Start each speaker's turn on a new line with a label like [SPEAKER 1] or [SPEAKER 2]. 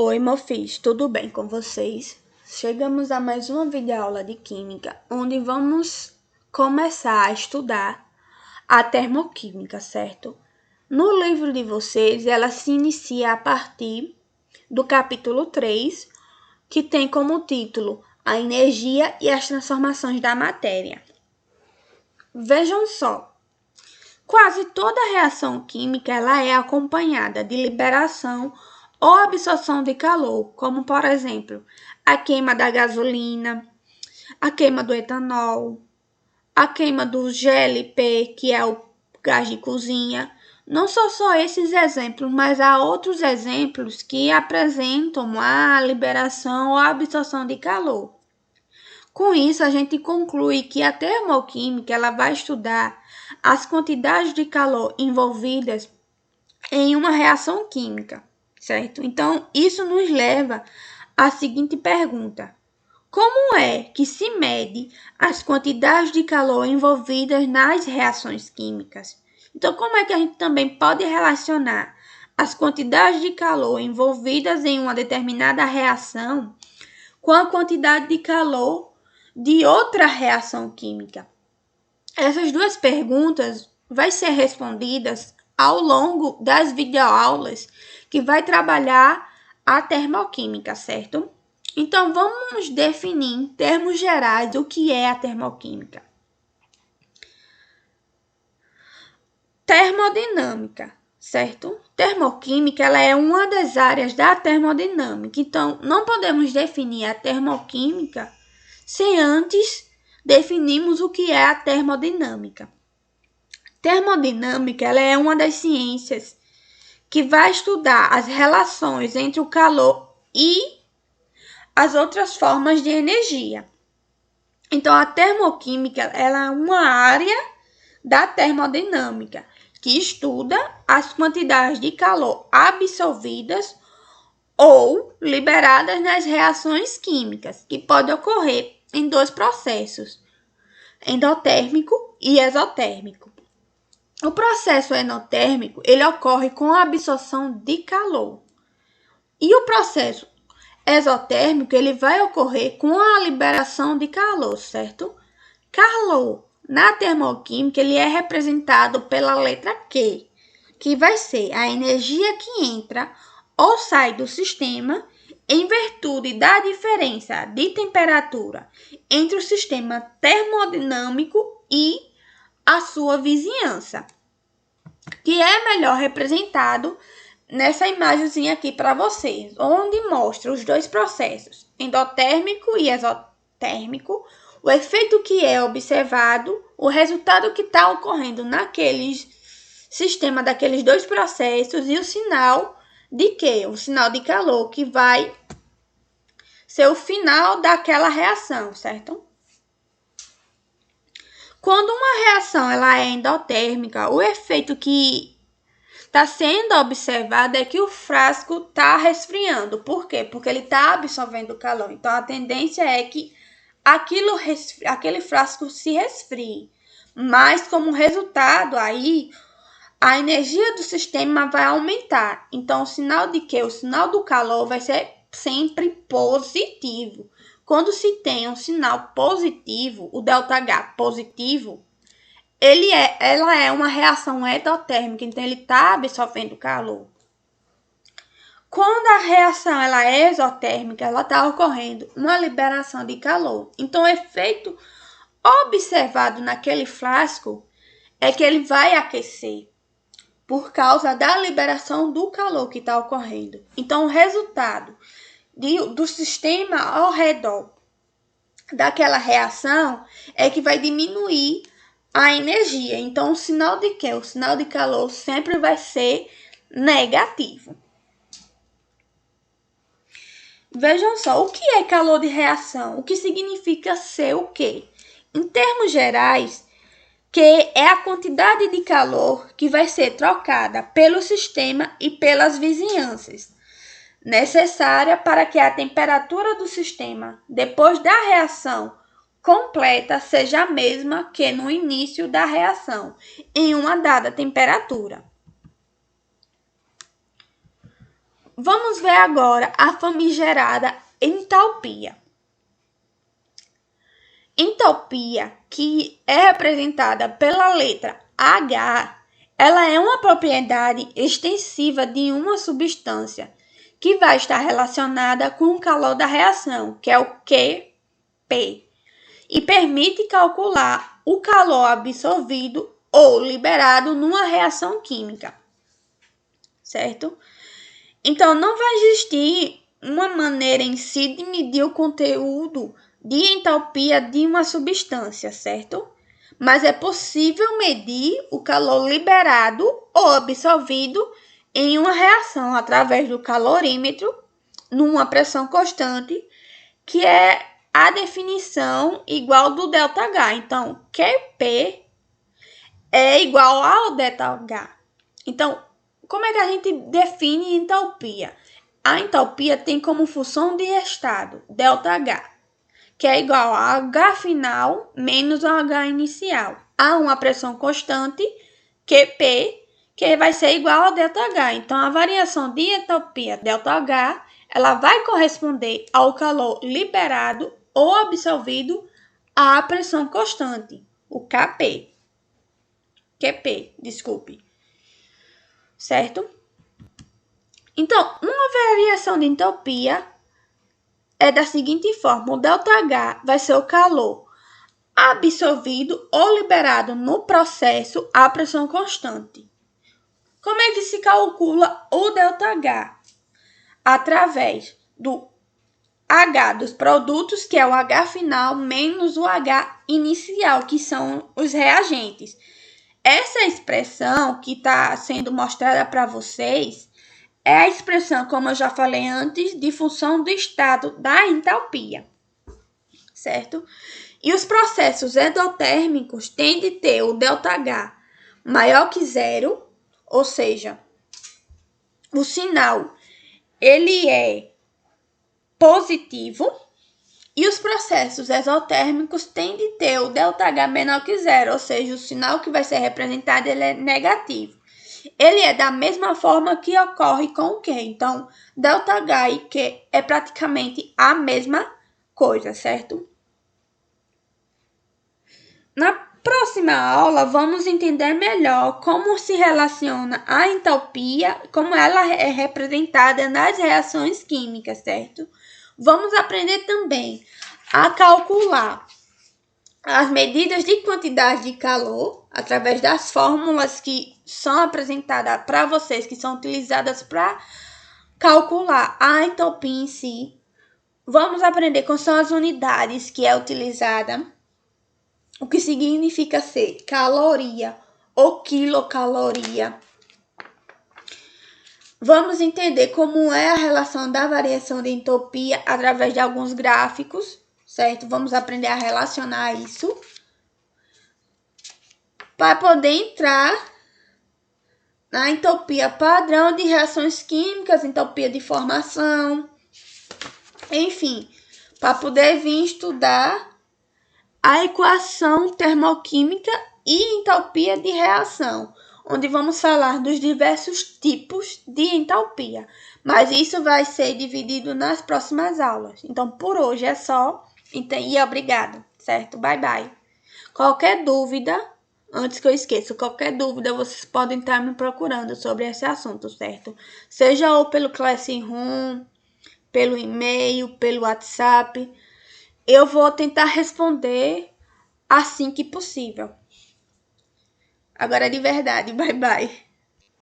[SPEAKER 1] Oi, Mofis, tudo bem com vocês? Chegamos a mais uma videoaula de Química, onde vamos começar a estudar a termoquímica, certo? No livro de vocês, ela se inicia a partir do capítulo 3, que tem como título A Energia e as Transformações da Matéria. Vejam só, quase toda reação química ela é acompanhada de liberação ou absorção de calor, como por exemplo, a queima da gasolina, a queima do etanol, a queima do GLP, que é o gás de cozinha. Não são só esses exemplos, mas há outros exemplos que apresentam a liberação ou a absorção de calor. Com isso, a gente conclui que a termoquímica ela vai estudar as quantidades de calor envolvidas em uma reação química, certo? Então, isso nos leva à seguinte pergunta: como é que se mede as quantidades de calor envolvidas nas reações químicas? Então, como é que a gente também pode relacionar as quantidades de calor envolvidas em uma determinada reação com a quantidade de calor de outra reação química? Essas duas perguntas vão ser respondidas ao longo das videoaulas que vai trabalhar a termoquímica, certo? Então, vamos definir em termos gerais o que é a termoquímica. Termodinâmica, certo? Termoquímica ela é uma das áreas da termodinâmica. Então, não podemos definir a termoquímica sem antes definirmos o que é a termodinâmica. Termodinâmica ela é uma das ciências que vai estudar as relações entre o calor e as outras formas de energia. Então, a termoquímica ela é uma área da termodinâmica que estuda as quantidades de calor absorvidas ou liberadas nas reações químicas, que pode ocorrer em dois processos, endotérmico e exotérmico. O processo endotérmico ele ocorre com a absorção de calor. E o processo exotérmico ele vai ocorrer com a liberação de calor, certo? Calor na termoquímica ele é representado pela letra Q, que vai ser a energia que entra ou sai do sistema em virtude da diferença de temperatura entre o sistema termodinâmico e a sua vizinhança, que é melhor representado nessa imagenzinha aqui para vocês, onde mostra os dois processos, endotérmico e exotérmico, o efeito que é observado, o resultado que está ocorrendo naquele sistema daqueles dois processos e o sinal de quê? O sinal de calor, que vai ser o final daquela reação, certo? Quando uma reação ela é endotérmica, o efeito que está sendo observado é que o frasco está resfriando. Por quê? Porque ele está absorvendo calor. Então, a tendência é que aquele frasco se resfrie. Mas, como resultado, aí a energia do sistema vai aumentar. Então, o sinal de quê? O sinal do calor vai ser sempre positivo. Quando se tem um sinal positivo, o ΔH positivo, ela é uma reação endotérmica, então ele está absorvendo calor. Quando a reação ela é exotérmica, ela está ocorrendo uma liberação de calor. Então, o efeito observado naquele frasco é que ele vai aquecer por causa da liberação do calor que está ocorrendo. Então, o resultado do sistema ao redor daquela reação é que vai diminuir a energia. Então, o sinal de quê? O sinal de calor sempre vai ser negativo. Vejam só, o que é calor de reação? O que significa ser o quê? Em termos gerais, que é a quantidade de calor que vai ser trocada pelo sistema e pelas vizinhanças, necessária para que a temperatura do sistema, depois da reação completa, seja a mesma que no início da reação, em uma dada temperatura. vamos ver agora a famigerada entalpia. Entalpia, que é representada pela letra H, ela é uma propriedade extensiva de uma substância que vai estar relacionada com o calor da reação, que é o QP, e permite calcular o calor absorvido ou liberado numa reação química, certo? Então, não vai existir uma maneira em si de medir o conteúdo de entalpia de uma substância, certo? Mas é possível medir o calor liberado ou absorvido em uma reação através do calorímetro, numa pressão constante, que é a definição igual do ΔH. Então, QP é igual ao ΔH. Então, como é que a gente define entalpia? A entalpia tem como função de estado, ΔH, que é igual a H final menos a H inicial, a uma pressão constante, QP, que vai ser igual a ΔH. Então, a variação de entalpia ΔH, ela vai corresponder ao calor liberado ou absorvido à pressão constante, o QP, desculpe. Certo? Então, uma variação de entalpia é da seguinte forma: o ΔH vai ser o calor absorvido ou liberado no processo à pressão constante. Como é que se calcula o ΔH? Através do H dos produtos, que é o H final, menos o H inicial, que são os reagentes. Essa expressão que está sendo mostrada para vocês é a expressão, como eu já falei antes, de função do estado da entalpia, certo? E os processos endotérmicos têm de ter o ΔH maior que zero, ou seja, o sinal ele é positivo, e os processos exotérmicos têm de ter o ΔH menor que zero, ou seja, o sinal que vai ser representado ele é negativo. Ele é da mesma forma que ocorre com o Q. Então, ΔH e Q é praticamente a mesma coisa, certo? Na próxima aula, vamos entender melhor como se relaciona a entalpia, como ela é representada nas reações químicas, certo? Vamos aprender também a calcular as medidas de quantidade de calor através das fórmulas que são apresentadas para vocês, que são utilizadas para calcular a entalpia em si. Vamos aprender quais são as unidades que é utilizada, o que significa ser caloria ou quilocaloria. Vamos entender como é a relação da variação de entropia através de alguns gráficos, certo? Vamos aprender a relacionar isso para poder entrar na entropia padrão de reações químicas, entropia de formação, enfim, para poder vir estudar a equação termoquímica e entalpia de reação, onde vamos falar dos diversos tipos de entalpia, mas isso vai ser dividido nas próximas aulas. Então, por hoje é só e obrigado, certo? Bye, bye. Qualquer dúvida, antes que eu esqueça, qualquer dúvida, vocês podem estar me procurando sobre esse assunto, certo? Seja ou pelo Classroom, pelo e-mail, pelo WhatsApp. Eu vou tentar responder assim que possível. Agora de verdade, bye bye.